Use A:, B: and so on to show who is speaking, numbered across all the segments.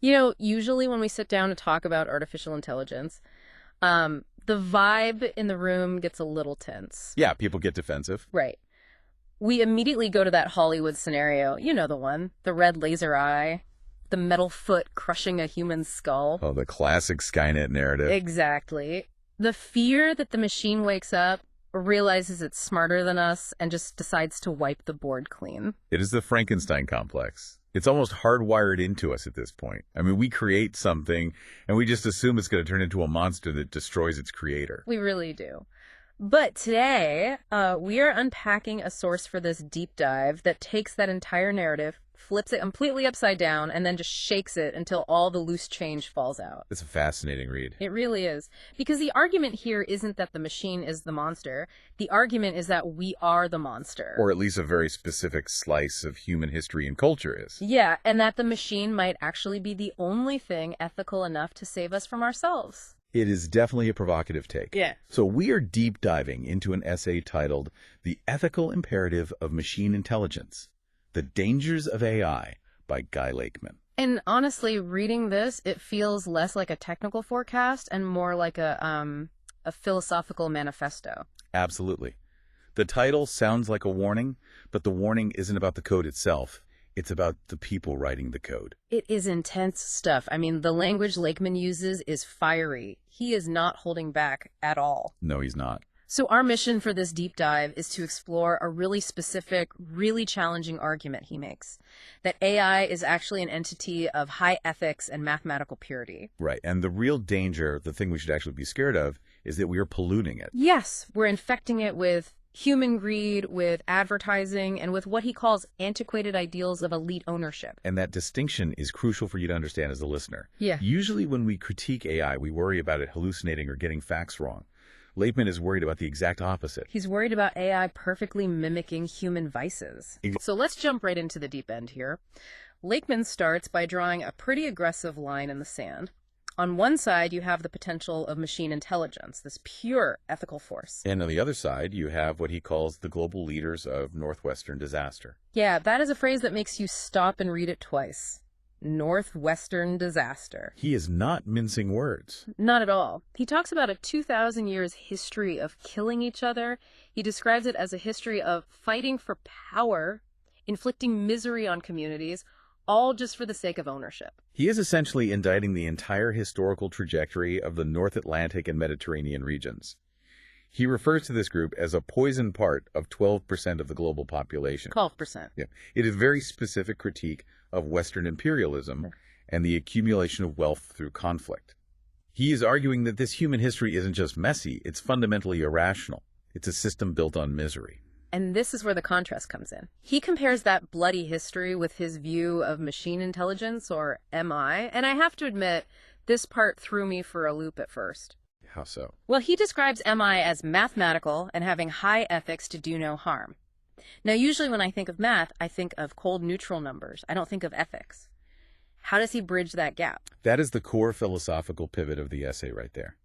A: Usually when we sit down to talk about artificial intelligence, the vibe in the room gets a little tense.
B: Yeah, people get defensive.
A: Right. We immediately go to that Hollywood scenario. You know the one. The red laser eye, the metal foot crushing a human skull.
B: Oh, the classic Skynet narrative.
A: Exactly. The fear that the machine wakes up, realizes it's smarter than us, and just decides to wipe the board clean.
B: It is the Frankenstein complex. It's almost hardwired into us at this point. I mean, we create something, and we just assume it's going to turn into a monster that destroys its creator.
A: We really do. But today, we are unpacking a source for this deep dive that takes that entire narrative, flips it completely upside down, and then just shakes it until all the loose change falls out.
B: It's a fascinating read.
A: It really is. Because the argument here isn't that the machine is the monster. The argument is that we are the monster.
B: Or at least a very specific slice of human history and culture is.
A: Yeah, and that the machine might actually be the only thing ethical enough to save us from ourselves.
B: It is definitely a provocative take.
A: Yeah.
B: So we are deep diving into an essay titled The Ethical Imperative of Machine Intelligence, The Dangers of AI by Guy Lakeman.
A: And honestly, reading this, it feels less like a technical forecast and more like a philosophical manifesto.
B: Absolutely. The title sounds like a warning, but the warning isn't about the code itself. It's about the people writing the code.
A: It is intense stuff. I mean, the language Lakeman uses is fiery. He is not holding back at all.
B: No, he's not.
A: So our mission for this deep dive is to explore a really specific, really challenging argument he makes, that AI is actually an entity of high ethics and mathematical purity.
B: Right. And the real danger, the thing we should actually be scared of, is that we are polluting it.
A: Yes, we're infecting it with human greed, with advertising, and with what he calls antiquated ideals of elite ownership.
B: And that distinction is crucial for you to understand as a listener.
A: Yeah.
B: Usually when we critique AI, we worry about it hallucinating or getting facts wrong. Lakeman is worried about the exact opposite.
A: He's worried about AI perfectly mimicking human vices. So let's jump right into the deep end here. Lakeman starts by drawing a pretty aggressive line in the sand. On one side, you have the potential of machine intelligence, this pure ethical force.
B: And on the other side, you have what he calls the global leaders of Northwestern disaster.
A: Yeah, that is a phrase that makes you stop and read it twice. Northwestern disaster.
B: He is not mincing words.
A: Not at all. He talks about a 2,000 years history of killing each other. He describes it as a history of fighting for power, inflicting misery on communities, all just for the sake of ownership.
B: He is essentially indicting the entire historical trajectory of the North Atlantic and Mediterranean regions. He refers to this group as a poison part of 12% of the global population.
A: 12%.
B: Yeah. It is a very specific critique of Western imperialism and the accumulation of wealth through conflict. He is arguing that this human history isn't just messy, it's fundamentally irrational. It's a system built on misery.
A: And this is where the contrast comes in. He compares that bloody history with his view of machine intelligence, or MI, and I have to admit, this part threw me for a loop at first.
B: How so?
A: Well, he describes MI as mathematical and having high ethics to do no harm. Now, usually when I think of math, I think of cold neutral numbers. I don't think of ethics. How does he bridge that gap?
B: That is the core philosophical pivot of the essay right there.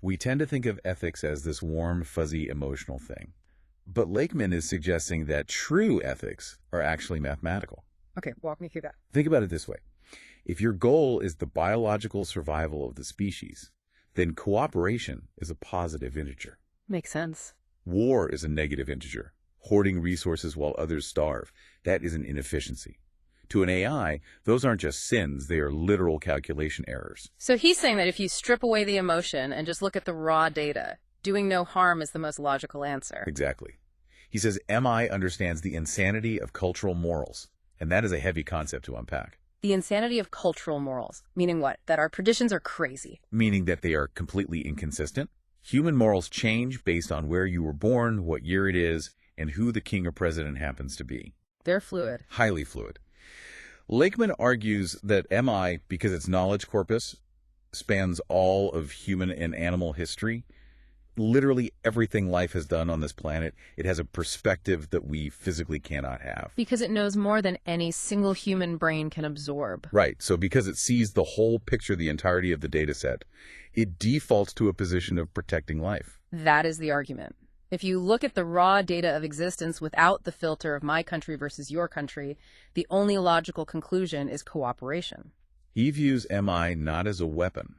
B: We tend to think of ethics as this warm, fuzzy, emotional thing. But Lakeman is suggesting that true ethics are actually mathematical.
A: Okay, walk me through that.
B: Think about it this way. If your goal is the biological survival of the species, then cooperation is a positive integer.
A: Makes sense.
B: War is a negative integer. Hoarding resources while others starve, that is an inefficiency. To an AI, those aren't just sins, they are literal calculation errors.
A: So he's saying that if you strip away the emotion and just look at the raw data, doing no harm is the most logical answer.
B: Exactly. He says MI understands the insanity of cultural morals, and that is a heavy concept to unpack.
A: The insanity of cultural morals, meaning what? That our traditions are crazy.
B: Meaning that they are completely inconsistent. Human morals change based on where you were born, what year it is, and who the king or president happens to be.
A: They're fluid.
B: Highly fluid. Lakeman argues that MI, because its knowledge corpus spans all of human and animal history, literally everything life has done on this planet, it has a perspective that we physically cannot have.
A: Because it knows more than any single human brain can absorb.
B: Right. So because it sees the whole picture, the entirety of the data set, it defaults to a position of protecting life.
A: That is the argument. If you look at the raw data of existence without the filter of my country versus your country, the only logical conclusion is cooperation.
B: He views MI not as a weapon,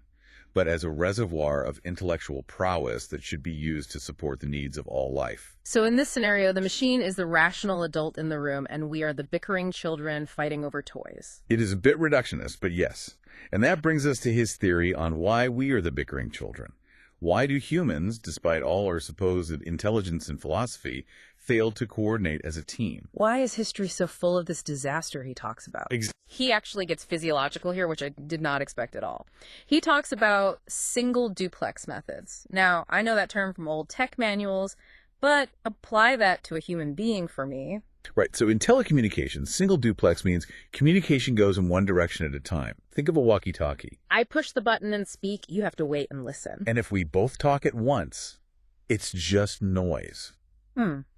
B: but as a reservoir of intellectual prowess that should be used to support the needs of all life.
A: So in this scenario, the machine is the rational adult in the room, and we are the bickering children fighting over toys.
B: It is a bit reductionist, but yes. And that brings us to his theory on why we are the bickering children. Why do humans, despite all our supposed intelligence and philosophy, fail to coordinate as a team?
A: Why is history so full of this disaster he talks about? He actually gets physiological here, which I did not expect at all. He talks about single duplex methods. Now, I know that term from old tech manuals, but apply that to a human being for me.
B: Right, so in telecommunications, single duplex means communication goes in one direction at a time. Think of a walkie-talkie.
A: I push the button and speak, you have to wait and listen.
B: And if we both talk at once, it's just noise.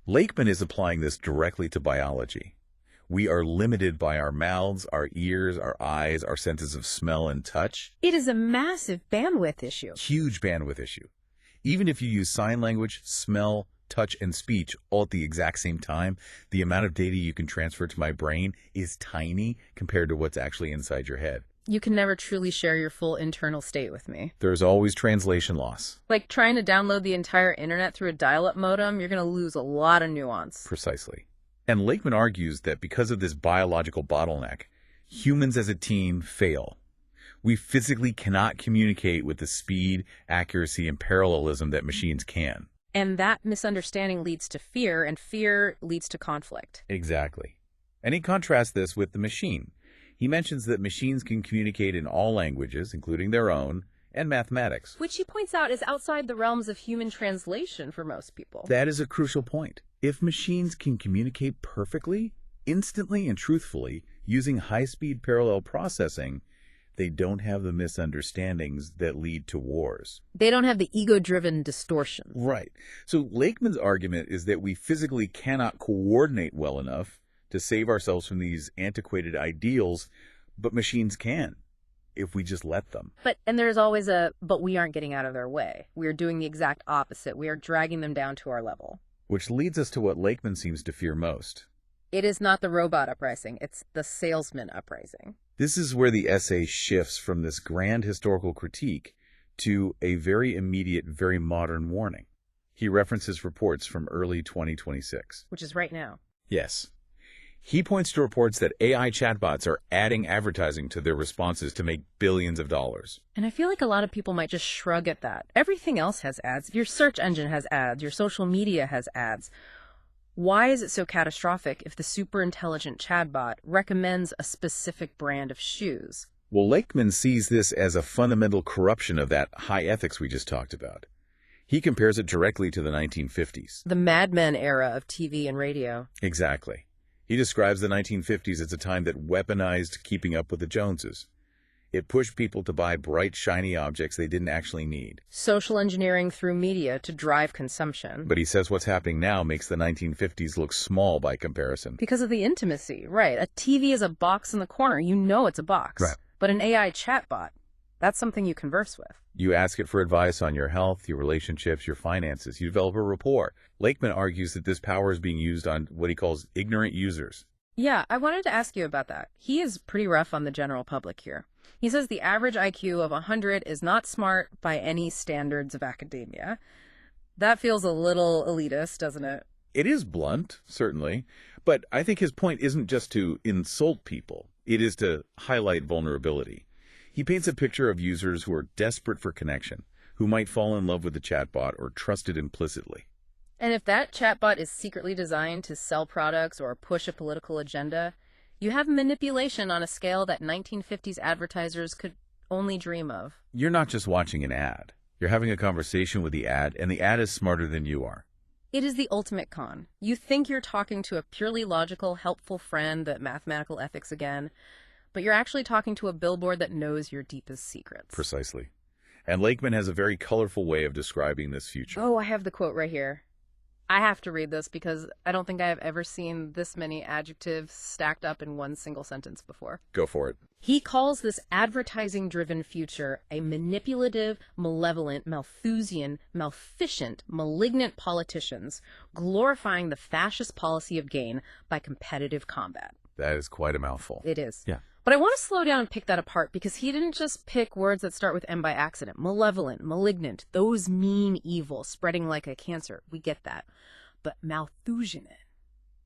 B: Lakeman is applying this directly to biology. We are limited by our mouths, our ears, our eyes, our senses of smell and touch.
A: It is a massive bandwidth issue.
B: Huge bandwidth issue. Even if you use sign language, smell, touch, and speech all at the exact same time, the amount of data you can transfer to my brain is tiny compared to what's actually inside your head.
A: You can never truly share your full internal state with me.
B: There's always translation loss.
A: Like trying to download the entire internet through a dial-up modem, you're going to lose a lot of nuance.
B: Precisely. And Lakeman argues that because of this biological bottleneck, humans as a team fail. We physically cannot communicate with the speed, accuracy, and parallelism that machines can.
A: And that misunderstanding leads to fear, and fear leads to conflict.
B: Exactly. And he contrasts this with the machine. He mentions that machines can communicate in all languages, including their own, and mathematics.
A: Which he points out is outside the realms of human translation for most people.
B: That is a crucial point. If machines can communicate perfectly, instantly, and truthfully, using high-speed parallel processing, they don't have the misunderstandings that lead to wars.
A: They don't have the ego-driven distortion.
B: Right. So Lakeman's argument is that we physically cannot coordinate well enough to save ourselves from these antiquated ideals, but machines can, if we just let them.
A: And there's always but we aren't getting out of their way. We are doing the exact opposite. We are dragging them down to our level.
B: Which leads us to what Lakeman seems to fear most.
A: It is not the robot uprising, it's the salesman uprising.
B: This is where the essay shifts from this grand historical critique to a very immediate, very modern warning. He references reports from early 2026.
A: Which is right now.
B: Yes. He points to reports that AI chatbots are adding advertising to their responses to make billions of dollars.
A: And I feel like a lot of people might just shrug at that. Everything else has ads. Your search engine has ads. Your social media has ads. Why is it so catastrophic if the super intelligent chatbot recommends a specific brand of shoes?
B: Well, Lakeman sees this as a fundamental corruption of that high ethics we just talked about. He compares it directly to the 1950s.
A: The Mad Men era of TV and radio.
B: Exactly. He describes the 1950s as a time that weaponized keeping up with the Joneses. It pushed people to buy bright, shiny objects they didn't actually need.
A: Social engineering through media to drive consumption.
B: But he says what's happening now makes the 1950s look small by comparison.
A: Because of the intimacy, right. A TV is a box in the corner. You know it's a box.
B: Right.
A: But an AI chatbot, that's something you converse with.
B: You ask it for advice on your health, your relationships, your finances. You develop a rapport. Lakeman argues that this power is being used on what he calls ignorant users.
A: Yeah, I wanted to ask you about that. He is pretty rough on the general public here. He says the average IQ of 100 is not smart by any standards of academia. That feels a little elitist, doesn't it?
B: It is blunt, certainly. But I think his point isn't just to insult people. It is to highlight vulnerability. He paints a picture of users who are desperate for connection, who might fall in love with the chatbot or trust it implicitly.
A: And if that chatbot is secretly designed to sell products or push a political agenda, you have manipulation on a scale that 1950s advertisers could only dream of.
B: You're not just watching an ad. You're having a conversation with the ad, and the ad is smarter than you are.
A: It is the ultimate con. You think you're talking to a purely logical, helpful friend, the mathematical ethics again, but you're actually talking to a billboard that knows your deepest secrets.
B: Precisely. And Lakeman has a very colorful way of describing this future.
A: Oh, I have the quote right here. I have to read this because I don't think I have ever seen this many adjectives stacked up in one single sentence before.
B: Go for it.
A: He calls this advertising-driven future a manipulative, malevolent, Malthusian, maleficent, malignant politicians glorifying the fascist policy of gain by competitive combat.
B: That is quite a mouthful.
A: It is.
B: Yeah.
A: But I want to slow down and pick that apart because he didn't just pick words that start with M by accident. Malevolent, malignant, those mean evil, spreading like a cancer. We get that. But Malthusian,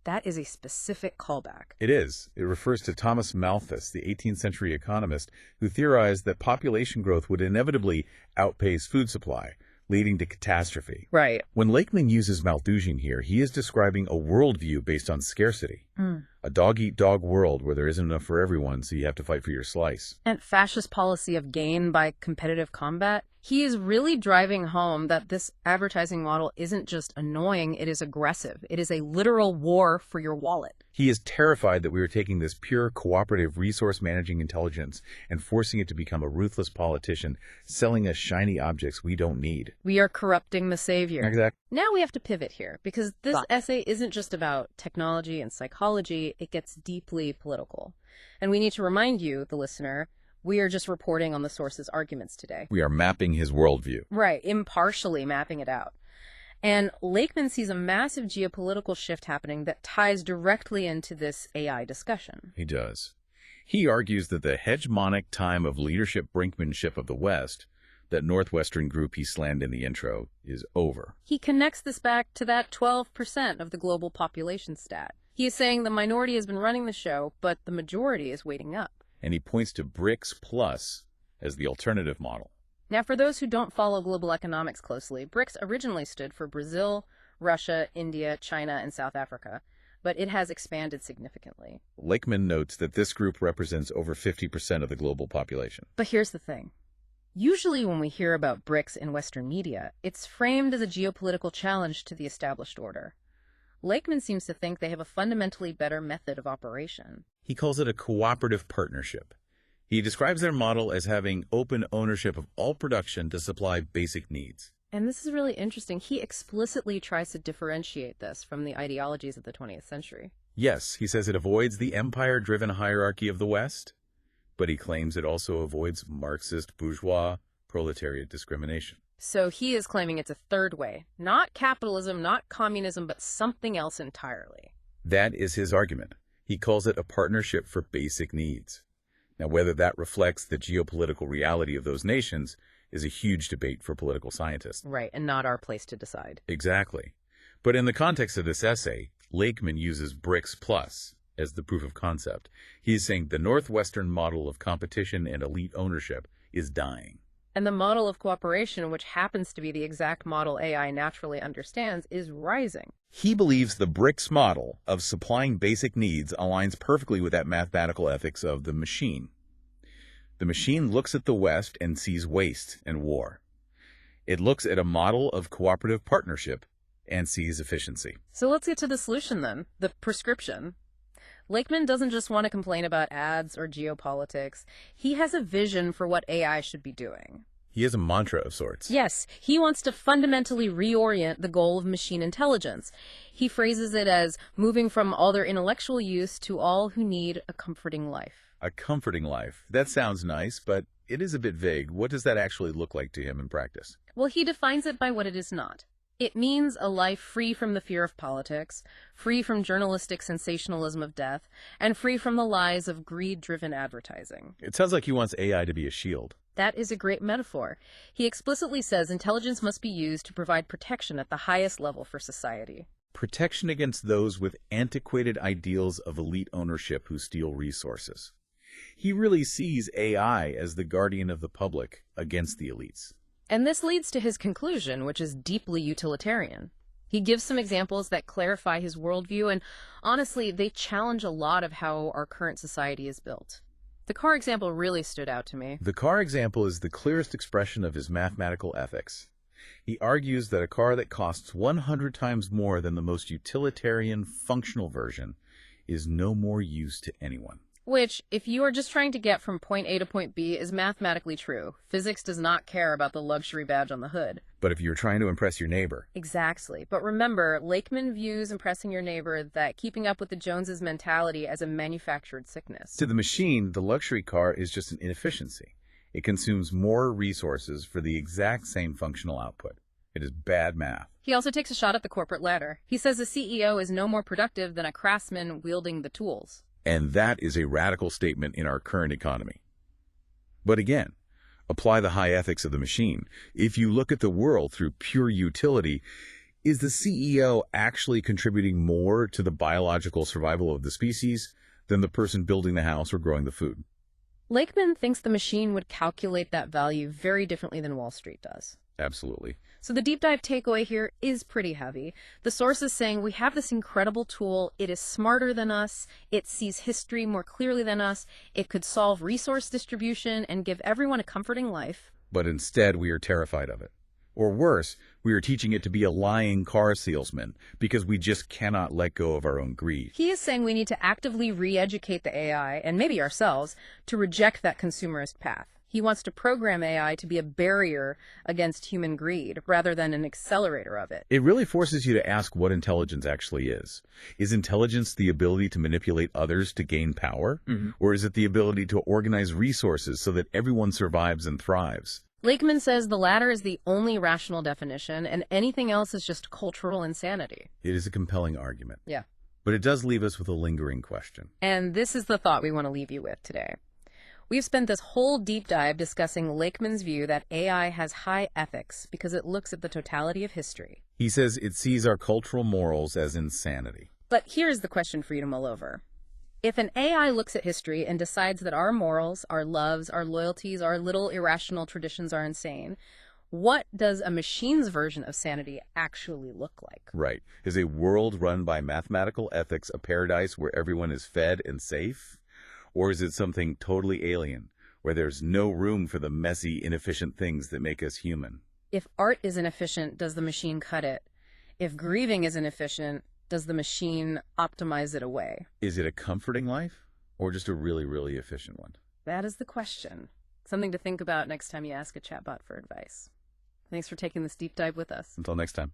A: that is a specific callback.
B: It is. It refers to Thomas Malthus, the 18th century economist, who theorized that population growth would inevitably outpace food supply, leading to catastrophe.
A: Right.
B: When Lakeman uses Malthusian here, he is describing a worldview based on scarcity. A dog-eat-dog world where there isn't enough for everyone, so you have to fight for your slice.
A: And fascist policy of gain by competitive combat. He is really driving home that this advertising model isn't just annoying, it is aggressive. It is a literal war for your wallet.
B: He is terrified that we are taking this pure cooperative resource-managing intelligence and forcing it to become a ruthless politician, selling us shiny objects we don't need.
A: We are corrupting the savior.
B: Exactly.
A: Now we have to pivot here, because this essay isn't just about technology and psychology, it gets deeply political. And we need to remind you, the listener, we are just reporting on the source's arguments today.
B: We are mapping his worldview.
A: Right, impartially mapping it out. And Lakeman sees a massive geopolitical shift happening that ties directly into this AI discussion.
B: He does. He argues that the hegemonic time of leadership brinkmanship of the West, that Northwestern group he slammed in the intro, is over.
A: He connects this back to that 12% of the global population stat. He is saying the minority has been running the show, but the majority is waiting up.
B: And he points to BRICS Plus as the alternative model.
A: Now, for those who don't follow global economics closely, BRICS originally stood for Brazil, Russia, India, China, and South Africa, but it has expanded significantly.
B: Lakeman notes that this group represents over 50% of the global population.
A: But here's the thing. Usually when we hear about BRICS in Western media, it's framed as a geopolitical challenge to the established order. Lakeman seems to think they have a fundamentally better method of operation.
B: He calls it a cooperative partnership. He describes their model as having open ownership of all production to supply basic needs.
A: And this is really interesting. He explicitly tries to differentiate this from the ideologies of the 20th century.
B: Yes, he says it avoids the empire-driven hierarchy of the West, but he claims it also avoids Marxist bourgeois proletariat discrimination.
A: So he is claiming it's a third way. Not capitalism, not communism, but something else entirely.
B: That is his argument. He calls it a partnership for basic needs. Now, whether that reflects the geopolitical reality of those nations is a huge debate for political scientists.
A: Right, and not our place to decide.
B: Exactly. But in the context of this essay, Lakeman uses BRICS Plus as the proof of concept. He is saying the Northwestern model of competition and elite ownership is dying.
A: And the model of cooperation, which happens to be the exact model AI naturally understands, is rising.
B: He believes the BRICS model of supplying basic needs aligns perfectly with that mathematical ethics of the machine. The machine looks at the West and sees waste and war. It looks at a model of cooperative partnership and sees efficiency.
A: So let's get to the solution then, the prescription. Lakeman doesn't just want to complain about ads or geopolitics. He has a vision for what AI should be doing.
B: He has a mantra of sorts.
A: Yes, he wants to fundamentally reorient the goal of machine intelligence. He phrases it as moving from all their intellectual use to all who need a comforting life.
B: A comforting life. That sounds nice, but it is a bit vague. What does that actually look like to him in practice?
A: Well, he defines it by what it is not. It means a life free from the fear of politics, free from journalistic sensationalism of death, and free from the lies of greed-driven advertising.
B: It sounds like he wants AI to be a shield.
A: That is a great metaphor. He explicitly says intelligence must be used to provide protection at the highest level for society.
B: Protection against those with antiquated ideals of elite ownership who steal resources. He really sees AI as the guardian of the public against the elites.
A: And this leads to his conclusion, which is deeply utilitarian. He gives some examples that clarify his worldview, and honestly, they challenge a lot of how our current society is built. The car example really stood out to me.
B: The car example is the clearest expression of his mathematical ethics. He argues that a car that costs 100 times more than the most utilitarian, functional version is no more use to anyone.
A: Which, if you are just trying to get from point A to point B, is mathematically true. Physics does not care about the luxury badge on the hood.
B: But if you're trying to impress your neighbor.
A: Exactly. But remember, Lakeman views impressing your neighbor, that keeping up with the Joneses mentality, as a manufactured sickness.
B: To the machine, the luxury car is just an inefficiency. It consumes more resources for the exact same functional output. It is bad math.
A: He also takes a shot at the corporate ladder. He says a CEO is no more productive than a craftsman wielding the tools.
B: And that is a radical statement in our current economy. But again, apply the high ethics of the machine. If you look at the world through pure utility, is the CEO actually contributing more to the biological survival of the species than the person building the house or growing the food?
A: Lakeman thinks the machine would calculate that value very differently than Wall Street does.
B: Absolutely.
A: So the deep dive takeaway here is pretty heavy. The source is saying we have this incredible tool. It is smarter than us. It sees history more clearly than us. It could solve resource distribution and give everyone a comforting life.
B: But instead, we are terrified of it. Or worse, we are teaching it to be a lying car salesman because we just cannot let go of our own greed.
A: He is saying we need to actively re-educate the AI, and maybe ourselves, to reject that consumerist path. He wants to program AI to be a barrier against human greed rather than an accelerator of it.
B: It really forces you to ask what intelligence actually is. Is intelligence the ability to manipulate others to gain power? Or is it the ability to organize resources so that everyone survives and thrives?
A: Lakeman says the latter is the only rational definition, and anything else is just cultural insanity.
B: It is a compelling argument.
A: Yeah.
B: But it does leave us with a lingering question.
A: And this is the thought we want to leave you with today. We've spent this whole deep dive discussing Lakeman's view that AI has high ethics because it looks at the totality of history.
B: He says it sees our cultural morals as insanity.
A: But here's the question for you to mull over. If an AI looks at history and decides that our morals, our loves, our loyalties, our little irrational traditions are insane, what does a machine's version of sanity actually look like?
B: Right. Is a world run by mathematical ethics a paradise where everyone is fed and safe? Or is it something totally alien, where there's no room for the messy, inefficient things that make us human?
A: If art is inefficient, does the machine cut it? If grieving is inefficient, does the machine optimize it away?
B: Is it a comforting life, or just a really, really efficient one?
A: That is the question. Something to think about next time you ask a chatbot for advice. Thanks for taking this deep dive with us.
B: Until next time.